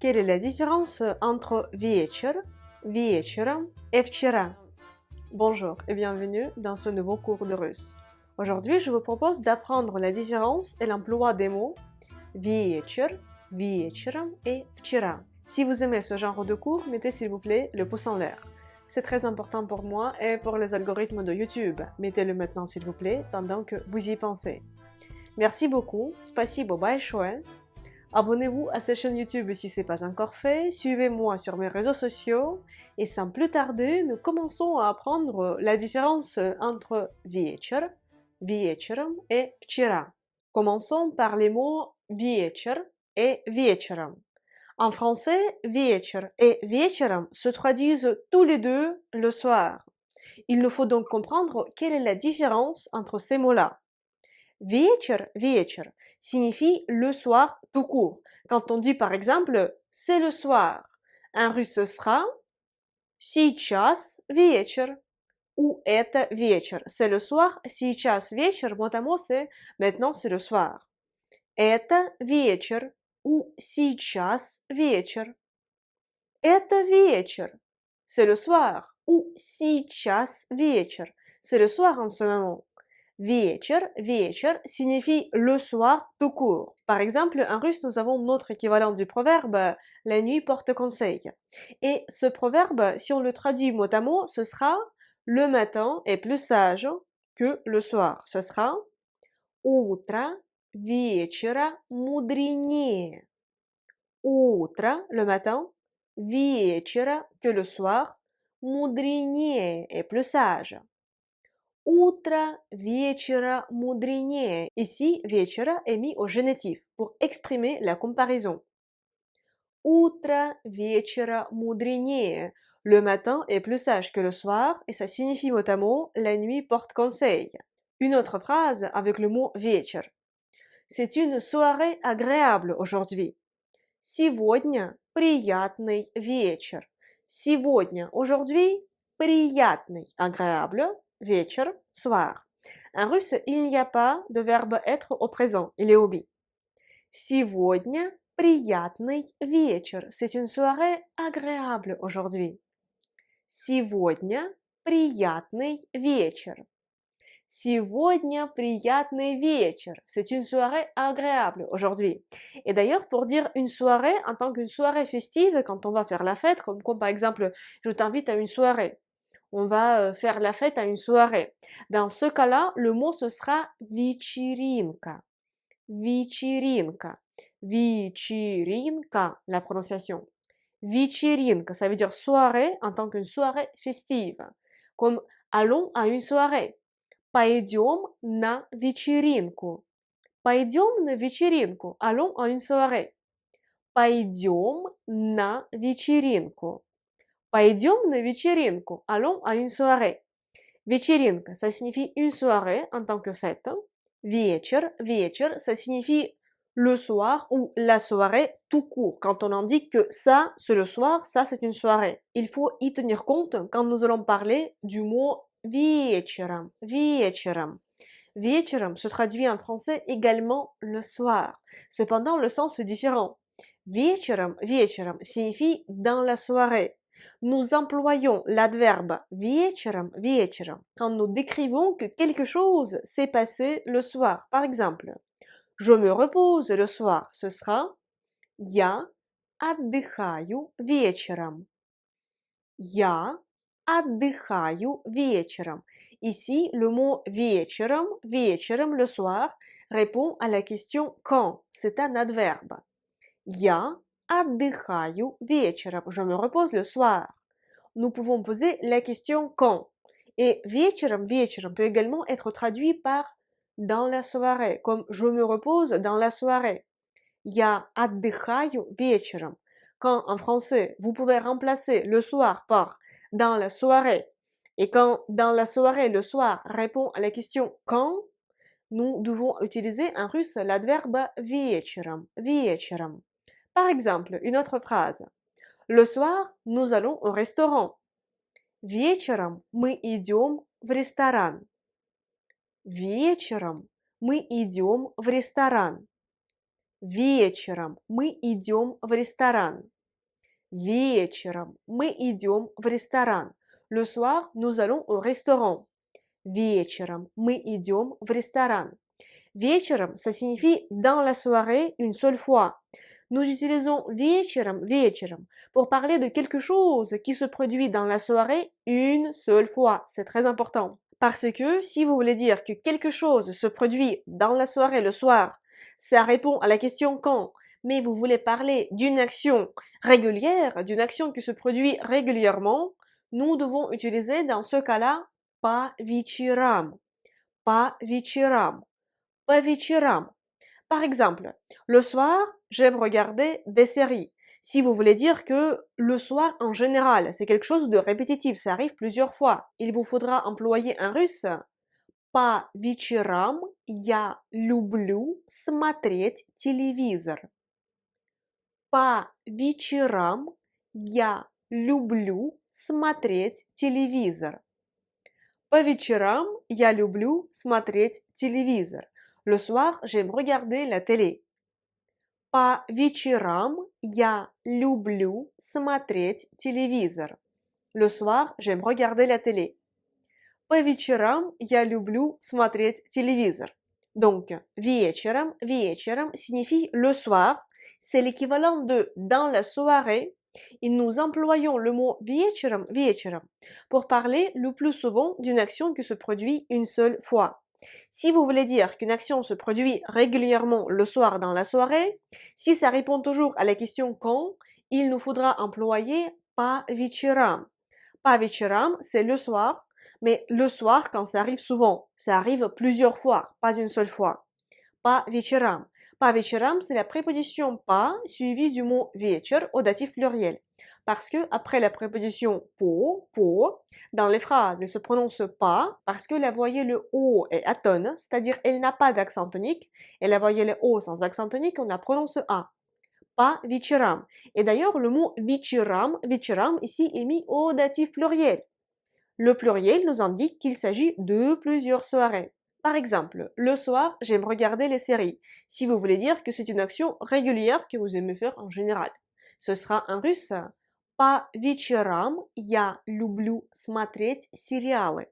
Quelle est la différence entre вечер, вечером et вчера? Bonjour et bienvenue dans ce nouveau cours de russe. Aujourd'hui, je vous propose d'apprendre la différence et l'emploi des mots вечер, вечером et вчера. Si vous aimez ce genre de cours, mettez s'il vous plaît le pouce en l'air. C'est très important pour moi et pour les algorithmes de YouTube. Mettez-le maintenant s'il vous plaît pendant que vous y pensez. Merci beaucoup. Спасибо большое. Abonnez-vous à cette chaîne YouTube si ce n'est pas encore fait, suivez-moi sur mes réseaux sociaux et sans plus tarder, nous commençons à apprendre la différence entre вечер, вечером et вчера. Commençons par les mots вечер et вечером. En français, вечер et вечером se traduisent tous les deux le soir. Il nous faut donc comprendre quelle est la différence entre ces mots-là. Вечер, вечер signifie le soir tout court. Quand on dit par exemple c'est le soir, un russe ce sera сейчас вечер ou это вечер. C'est le soir, сейчас вечер, mot à mot c'est maintenant c'est le soir. Это вечер ou сейчас вечер. Это вечер. C'est le soir ou сейчас вечер. C'est le soir en ce moment. Вечер, вечер signifie le soir tout court. Par exemple, en russe, nous avons notre équivalent du proverbe « la nuit porte conseil ». Et ce proverbe, si on le traduit mot à mot, ce sera « le matin est plus sage que le soir ». Ce sera « утро вечера мудренее ». Утро, le matin, вечера, que le soir, мудренее est plus sage. Утро вечера мудренее. Ici, вечера est mis au génitif pour exprimer la comparaison. Утро вечера мудренее. Le matin est plus sage que le soir et ça signifie mot à mot la nuit porte conseil. Une autre phrase avec le mot вечер. C'est une soirée agréable aujourd'hui. Сегодня приятный вечер. Сегодня, aujourd'hui, приятный, agréable. Вечер, soir. En russe, il n'y a pas de verbe être au présent, il est omis. Сегодня приятный вечер. C'est une soirée agréable aujourd'hui. Сегодня приятный вечер. Сегодня приятный вечер. C'est une soirée agréable aujourd'hui. Et d'ailleurs, pour dire une soirée en tant qu'une soirée festive, quand on va faire la fête, comme par exemple, je t'invite à une soirée. On va faire la fête à une soirée. Dans ce cas-là, le mot ce sera вечеринка. Вечеринка. Вечеринка, la prononciation. Вечеринка, ça veut dire soirée en tant qu'une soirée festive. Comme allons à une soirée. Пойдем на вечеринку. Пойдем на вечеринку. Allons à une soirée. Пойдем на вечеринку. Пойдем на вечеринку. Allons à une soirée. Вечеринка, ça signifie une soirée en tant que fête. Вечер, вечер, ça signifie le soir ou la soirée tout court. Quand on indique que ça, c'est le soir, ça, c'est une soirée. Il faut y tenir compte quand nous allons parler du mot вечером. Вечером. Вечером se traduit en français également le soir. Cependant, le sens est différent. Вечером, вечером signifie dans la soirée. Nous employons l'adverbe вечером, вечером quand nous décrivons que quelque chose s'est passé le soir. Par exemple, je me repose le soir. Ce sera я отдыхаю вечером. Я отдыхаю вечером. Ici, le mot вечером, вечером, le soir, répond à la question quand. C'est un adverbe. Я отдыхаю вечером. Je me repose le soir. Nous pouvons poser la question quand. Et вечером, вечером peut également être traduit par dans la soirée, comme je me repose dans la soirée. Я отдыхаю вечером. Quand en français, vous pouvez remplacer le soir par dans la soirée. Et quand dans la soirée, le soir répond à la question quand, nous devons utiliser en russe l'adverbe вечером, вечером. Par exemple, une autre phrase. Le soir, nous allons au restaurant. Вечером мы идем в ресторан. Вечером мы идем в ресторан. Вечером мы идем в ресторан. Вечером мы идем в ресторан. Le soir, nous allons au restaurant. Вечером мы идем в ресторан. Вечером, ça signifie dans la soirée une seule fois. Nous utilisons вечером pour parler de quelque chose qui se produit dans la soirée une seule fois. C'est très important. Parce que si vous voulez dire que quelque chose se produit dans la soirée le soir, ça répond à la question quand. Mais vous voulez parler d'une action régulière, d'une action qui se produit régulièrement, nous devons utiliser dans ce cas-là по вечерам. По вечерам. По вечерам. Par exemple, le soir, j'aime regarder des séries. Si vous voulez dire que le soir en général, c'est quelque chose de répétitif, ça arrive plusieurs fois, il vous faudra employer un russe. По вечерам я люблю смотреть телевизор. По вечерам я люблю смотреть телевизор. По вечерам я люблю смотреть телевизор. Le soir, j'aime regarder la télé. По вечерам я люблю смотреть телевизор. Le soir, j'aime regarder la télé. По вечерам я люблю смотреть телевизор. Donc, вечером signifie le soir. C'est l'équivalent de dans la soirée. Et nous employons le mot вечером pour parler le plus souvent d'une action qui se produit une seule fois. Si vous voulez dire qu'une action se produit régulièrement le soir dans la soirée, si ça répond toujours à la question quand, il nous faudra employer по вечерам. По вечерам, c'est le soir, mais le soir quand ça arrive souvent, ça arrive plusieurs fois, pas une seule fois. По вечерам. По вечерам, c'est la préposition pas suivie du mot вечер au datif pluriel. Parce que après la préposition по, dans les phrases, elle se prononce pas parce que la voyelle O est atone, c'est-à-dire elle n'a pas d'accent tonique, et la voyelle O sans accent tonique, on la prononce A. По вечерам. Et d'ailleurs, le mot вечерам ici est mis au datif pluriel. Le pluriel nous indique qu'il s'agit de plusieurs soirées. Par exemple, le soir, j'aime regarder les séries. Si vous voulez dire que c'est une action régulière que vous aimez faire en général. Ce sera en russe. По вечерам я люблю смотреть сериалы.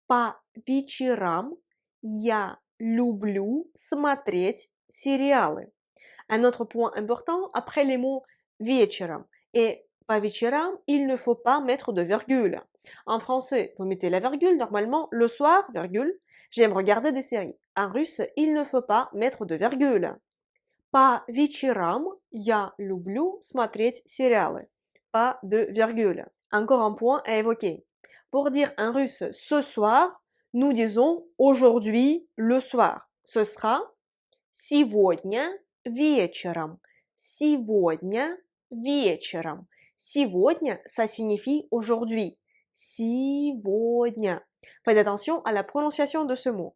По вечерам я люблю смотреть сериалы. Un autre point important, après les mots вечером et по вечерам, il ne faut pas mettre de virgule. En français, vous mettez la virgule, normalement, le soir, virgule, j'aime regarder des séries. En russe, il ne faut pas mettre de virgule. По вечерам я люблю смотреть сериалы. Pas de virgule. Encore un point à évoquer. Pour dire en russe ce soir, nous disons aujourd'hui le soir. Ce sera сегодня вечером. Сегодня вечером. Сегодня, ça signifie aujourd'hui. Сегодня. Faites attention à la prononciation de ce mot.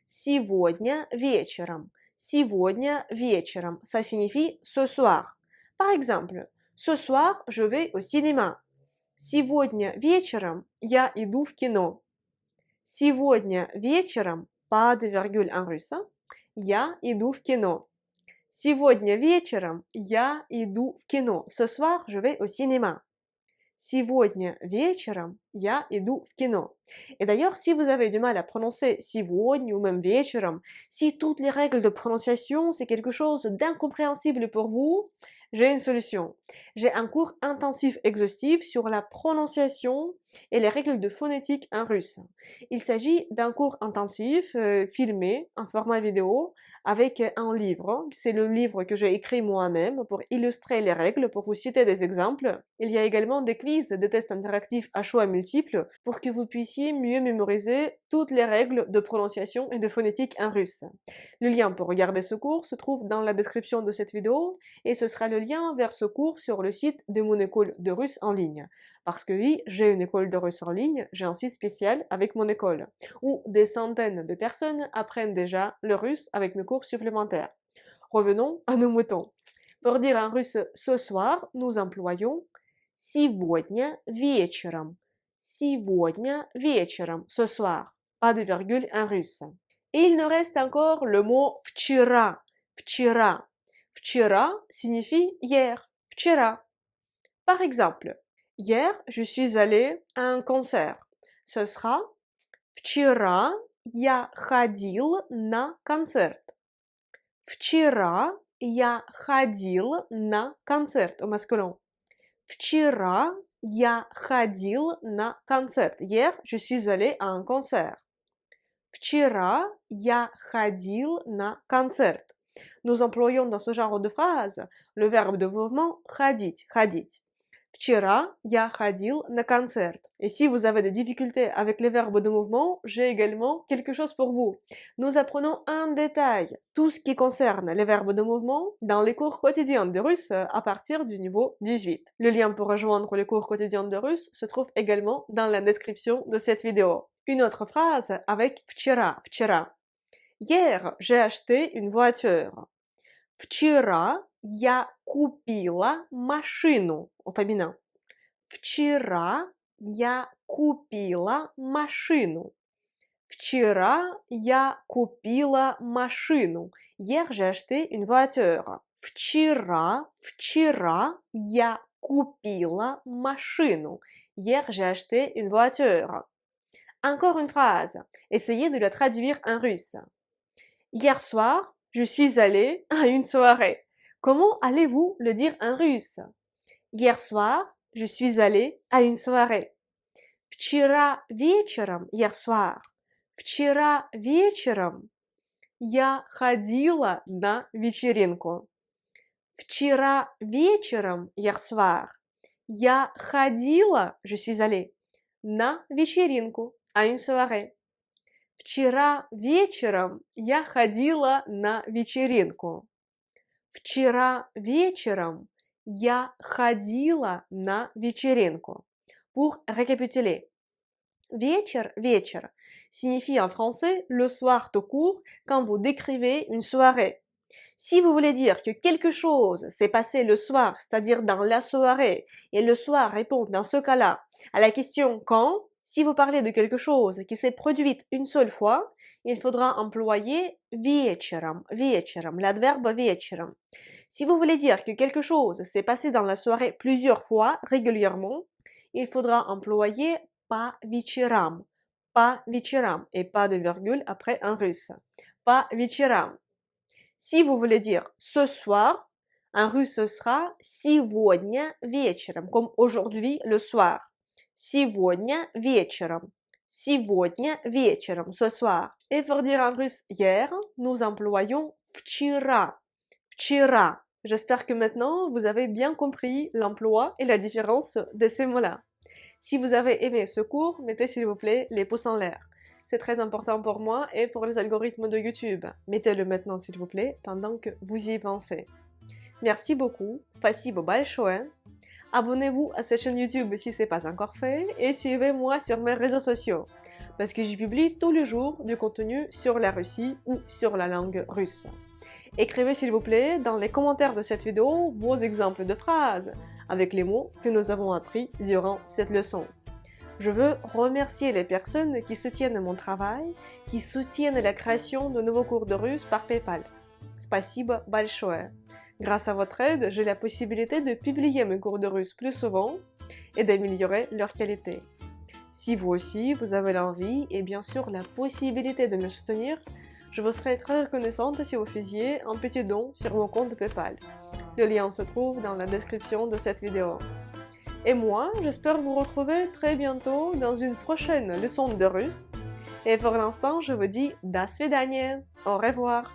Сегодня вечером. Сегодня вечером. Ça signifie ce soir. Par exemple, ce soir, je vais au cinéma. Сегодня вечером я иду в кино. Сегодня вечером, pas de virgule en russe, я иду в кино. Сегодня вечером я иду в кино. Ce soir, je vais au cinéma. Сегодня вечером я иду в кино. Et d'ailleurs, si vous avez du mal à prononcer сегодня ou même вечером, si toutes les règles de prononciation, c'est quelque chose d'incompréhensible pour vous, j'ai une solution. J'ai un cours intensif exhaustif sur la prononciation et les règles de phonétique en russe. Il s'agit d'un cours intensif filmé en format vidéo avec un livre. C'est le livre que j'ai écrit moi-même pour illustrer les règles, pour vous citer des exemples. Il y a également des quiz, des tests interactifs à choix multiples pour que vous puissiez mieux mémoriser toutes les règles de prononciation et de phonétique en russe. Le lien pour regarder ce cours se trouve dans la description de cette vidéo et ce sera le lien vers ce cours sur le site de mon école de russe en ligne. Parce que oui, j'ai une école de russe en ligne, j'ai un site spécial avec mon école, où des centaines de personnes apprennent déjà le russe avec mes cours supplémentaires. Revenons à nos moutons. Pour dire en russe ce soir, nous employons сегодня вечером. Сегодня вечером, ce soir. Pas de virgule en russe. Et il nous reste encore le mot вчера. Вчера. Вчера signifie hier. Вчера. Par exemple, hier, je suis allé à un concert. Ce sera Вчера я ходил на концерт. Вчера я ходил на концерт au masculin. Вчера я ходил на концерт. Hier, je suis allé à un concert. Вчера я ходил на концерт. Nous employons dans ce genre de phrase le verbe de mouvement ходить, ходить. Вчера я ходил на концерт. Et si vous avez des difficultés avec les verbes de mouvement, j'ai également quelque chose pour vous. Nous apprenons un détail, tout ce qui concerne les verbes de mouvement dans les cours quotidiens de russe à partir du niveau 18. Le lien pour rejoindre les cours quotidiens de russe se trouve également dans la description de cette vidéo. Une autre phrase avec вчера, вчера. Hier, j'ai acheté une voiture. Вчера я купила машину au féminin. Вчера я купила машину. Вчера я купила машину. Hier, j'ai acheté une voiture. Вчера я купила машину. Hier, j'ai acheté une voiture. Encore une phrase. Essayez de la traduire en russe. Hier soir, je suis allée à une soirée. Comment allez-vous le dire en russe? Hier soir, je suis allée à une soirée. Вчера вечером, hier soir. Вчера вечером я ходила на вечеринку. Вчера вечером, hier soir. Я ходила, je suis allée, на вечеринку, à une soirée. Вчера вечером я ходила на вечеринку. Вчера вечером я ходила на вечеринку. Pour récapituler. Вечер, вечер signifie en français le soir tout court quand vous décrivez une soirée. Si vous voulez dire que quelque chose s'est passé le soir, c'est-à-dire dans la soirée, et le soir répond dans ce cas-là à la question quand, si vous parlez de quelque chose qui s'est produite une seule fois, il faudra employer вечером, вечером, l'adverbe вечером. Si vous voulez dire que quelque chose s'est passé dans la soirée plusieurs fois, régulièrement, il faudra employer по вечерам, et pas de virgule après en russe. По вечерам. Si vous voulez dire ce soir, en russe ce sera сегодня вечером, comme aujourd'hui le soir. Сегодня вечером. Сегодня вечером, ce soir. Et pour dire en russe hier, nous employons вчера. Вчера. J'espère que maintenant vous avez bien compris l'emploi et la différence de ces mots-là. Si vous avez aimé ce cours, mettez s'il vous plaît les pouces en l'air. C'est très important pour moi et pour les algorithmes de YouTube. Mettez-le maintenant s'il vous plaît pendant que vous y pensez. Merci beaucoup. Спасибо большое. Abonnez-vous à cette chaîne YouTube si ce n'est pas encore fait et suivez-moi sur mes réseaux sociaux parce que j'y publie tous les jours du contenu sur la Russie ou sur la langue russe. Écrivez s'il vous plaît dans les commentaires de cette vidéo vos exemples de phrases avec les mots que nous avons appris durant cette leçon. Je veux remercier les personnes qui soutiennent mon travail, qui soutiennent la création de nouveaux cours de russe par PayPal. Спасибо большое. Grâce à votre aide, j'ai la possibilité de publier mes cours de russe plus souvent et d'améliorer leur qualité. Si vous aussi, vous avez l'envie et bien sûr la possibilité de me soutenir, je vous serais très reconnaissante si vous faisiez un petit don sur mon compte PayPal. Le lien se trouve dans la description de cette vidéo. Et moi, j'espère vous retrouver très bientôt dans une prochaine leçon de russe. Et pour l'instant, je vous dis до свидания, au revoir.